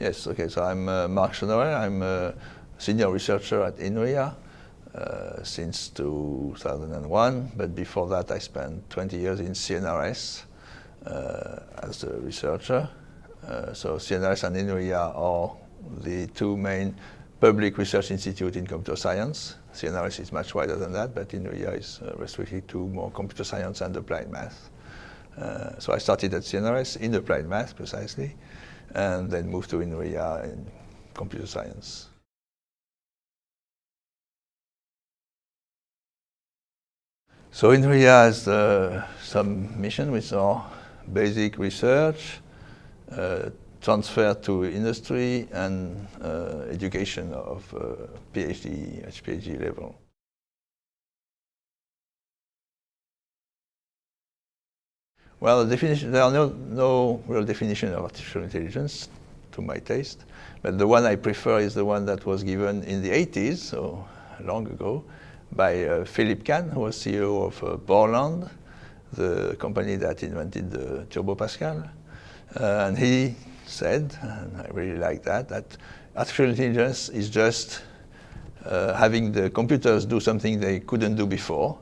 Yes, okay, so I'm Marc Schoenauer. I'm a senior researcher at INRIA since 2001, but before that I spent 20 years in CNRS as a researcher. So CNRS and INRIA are the two main public research institutes in computer science. CNRS is much wider than that, but INRIA is restricted to more computer science and applied math. So I started at CNRS in applied math, precisely, and then moved to INRIA in computer science. So INRIA has some mission which are basic research, transfer to industry, and education of PhD, PhD level. Well, there are no real definition of artificial intelligence, to my taste. But the one I prefer is the one that was given in the 80s, so long ago, by Philip Kahn, who was CEO of Borland, the company that invented the Turbo Pascal. And he said, and I really like that artificial intelligence is just having the computers do something they couldn't do before.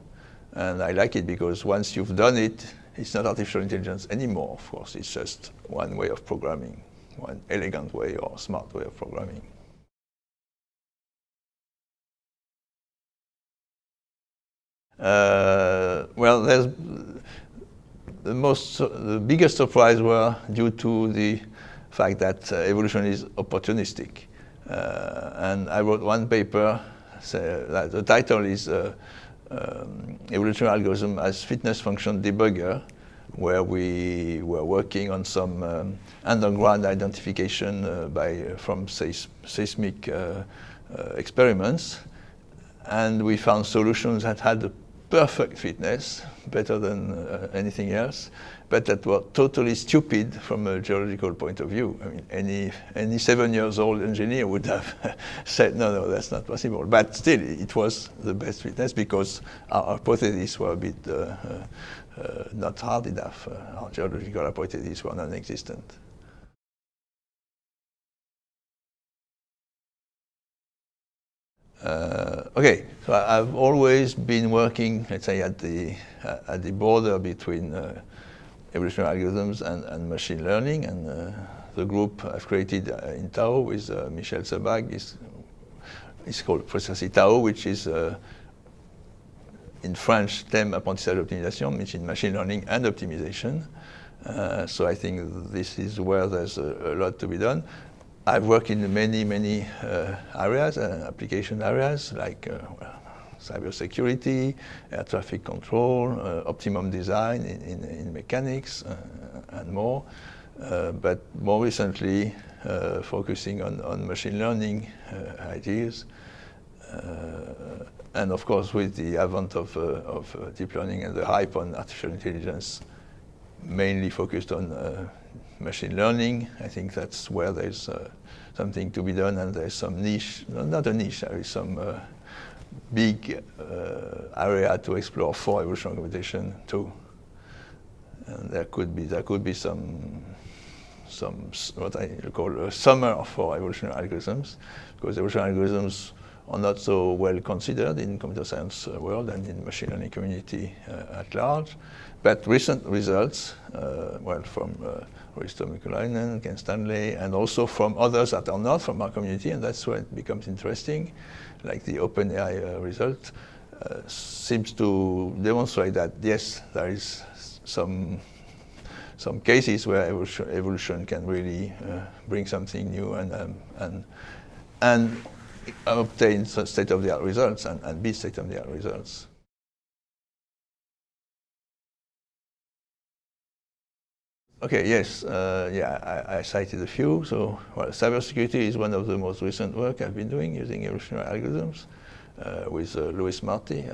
And I like it because once you've done it, it's not artificial intelligence anymore, of course. It's just one way of programming, one elegant way or smart way of programming. Well, there's the biggest surprise were due to the fact that evolution is opportunistic. And I wrote one paper, the title is Evolutionary Algorithm as Fitness Function Debugger, where we were working on some underground identification from seismic experiments. And we found solutions that had the perfect fitness, better than anything else, but that were totally stupid from a geological point of view. I mean, any 7-year-old engineer would have said, no, that's not possible. But still, it was the best fitness because our hypotheses were a bit not hard enough. Our geological hypotheses were non-existent. Okay, so I've always been working, let's say, at the border between evolutionary algorithms and machine learning, and the group I've created in Tao with Michel Sebag is called precisely Tao, which is in French thème apprentissage optimisation, which is machine learning and optimization. So I think this is where there's a lot to be done. I've worked in many areas, application areas like cybersecurity, air traffic control, optimum design in mechanics, and more. But more recently, focusing on machine learning ideas. And of course, with the advent of deep learning and the hype on artificial intelligence, mainly focused on machine learning. I think that's where there's something to be done, and there's some niche, not a niche, there is some big area to explore for evolutionary computation too. And there could be some what I call a summer for evolutionary algorithms, because evolutionary algorithms are not so well considered in computer science world and in machine learning community at large. But recent results, well, from Risto Mikulainen, Ken Stanley, and also from others that are not from our community, and that's where it becomes interesting, like the OpenAI result, seems to demonstrate that, yes, there is some cases where evolution can really bring something new and obtain state-of-the-art results and beat state-of-the-art results. Okay, yes, I cited a few. So, well, cybersecurity is one of the most recent work I've been doing using evolutionary algorithms with Louis Marty.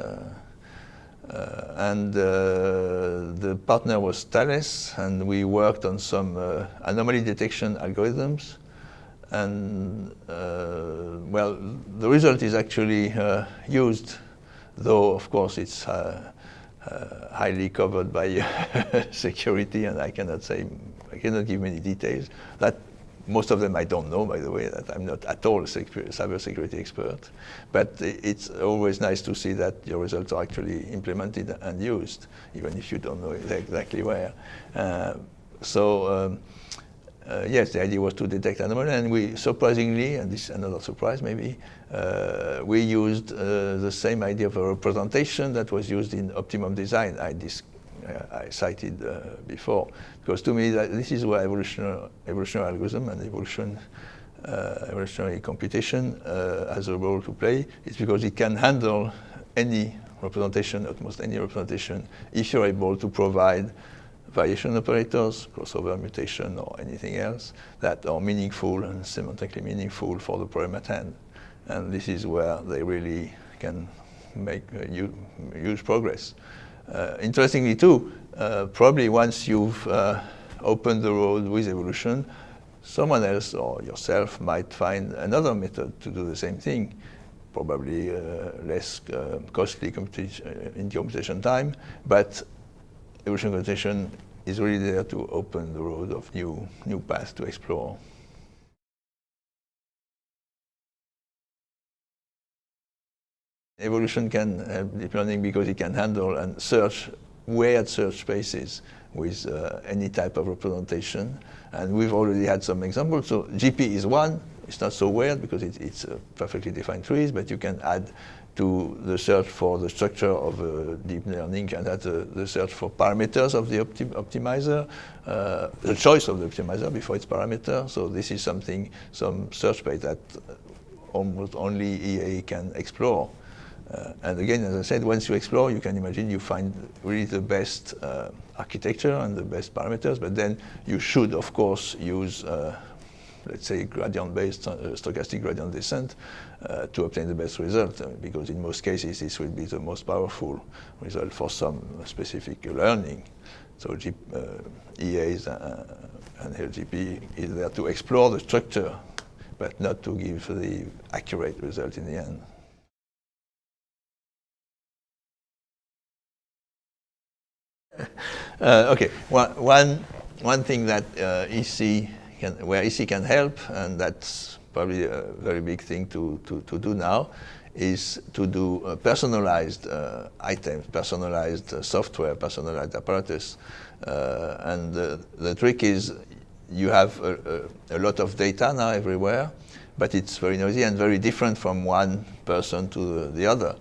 And the partner was Thales, and we worked on some anomaly detection algorithms. And, well, the result is actually used, though, of course, it's highly covered by security, and I cannot give many details. That most of them I don't know, by the way, that I'm not at all a cybersecurity expert. But it's always nice to see that your results are actually implemented and used, even if you don't know exactly where. Yes, the idea was to detect anomaly, and we surprisingly, and this is another surprise maybe, we used the same idea of a representation that was used in optimum design I cited before. Because to me, this is where evolutionary algorithm and evolutionary computation has a role to play. It's because it can handle any representation, almost any representation, if you're able to provide variation operators, crossover mutation, or anything else that are meaningful and semantically meaningful for the problem at hand. And this is where they really can make huge progress. Interestingly too, probably once you've opened the road with evolution, someone else or yourself might find another method to do the same thing, probably less costly in computation time, but evolution computation is really there to open the road of new paths to explore. Evolution can help deep learning because it can handle and search weird search spaces with any type of representation. And we've already had some examples. So GP is one. It's not so weird because it's perfectly defined trees, but you can add to the search for the structure of deep learning and add the search for parameters of the optimizer, the choice of the optimizer before its parameter. So this is some search space that almost only EA can explore. And again, as I said, once you explore, you can imagine you find really the best architecture and the best parameters, but then you should, of course, use, let's say, gradient-based stochastic gradient descent to obtain the best result, because in most cases, this will be the most powerful result for some specific learning. So EAs and LGP is there to explore the structure, but not to give the accurate result in the end. Okay, one thing that where EC can help, and that's probably a very big thing to do now, is to do personalized items, personalized software, personalized apparatus. And the trick is you have a lot of data now everywhere, but it's very noisy and very different from one person to the other.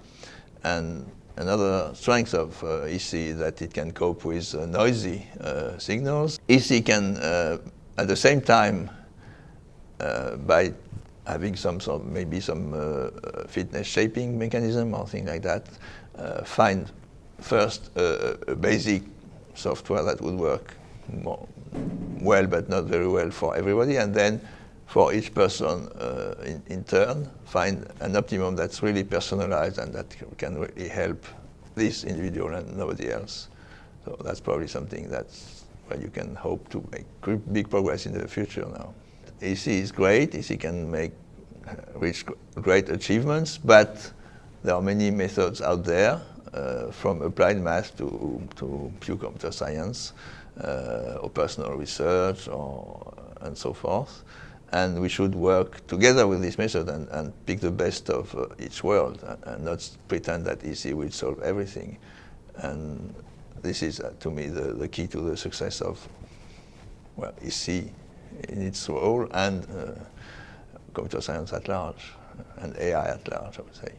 And another strength of EC is that it can cope with noisy signals. EC can, at the same time, by having maybe some fitness shaping mechanism or thing like that, find first a basic software that would work well, but not very well for everybody, and then for each person in turn, find an optimum that's really personalized and that can really help this individual and nobody else. So that's probably something that's where you can hope to make big progress in the future now. EC is great. EC can reach great achievements, but there are many methods out there, from applied math to pure computer science, or personal research, and so forth. And we should work together with this method and pick the best of each world, and not pretend that EC will solve everything. And this is, to me, the key to the success of EC in its role and computer science at large, and AI at large, I would say.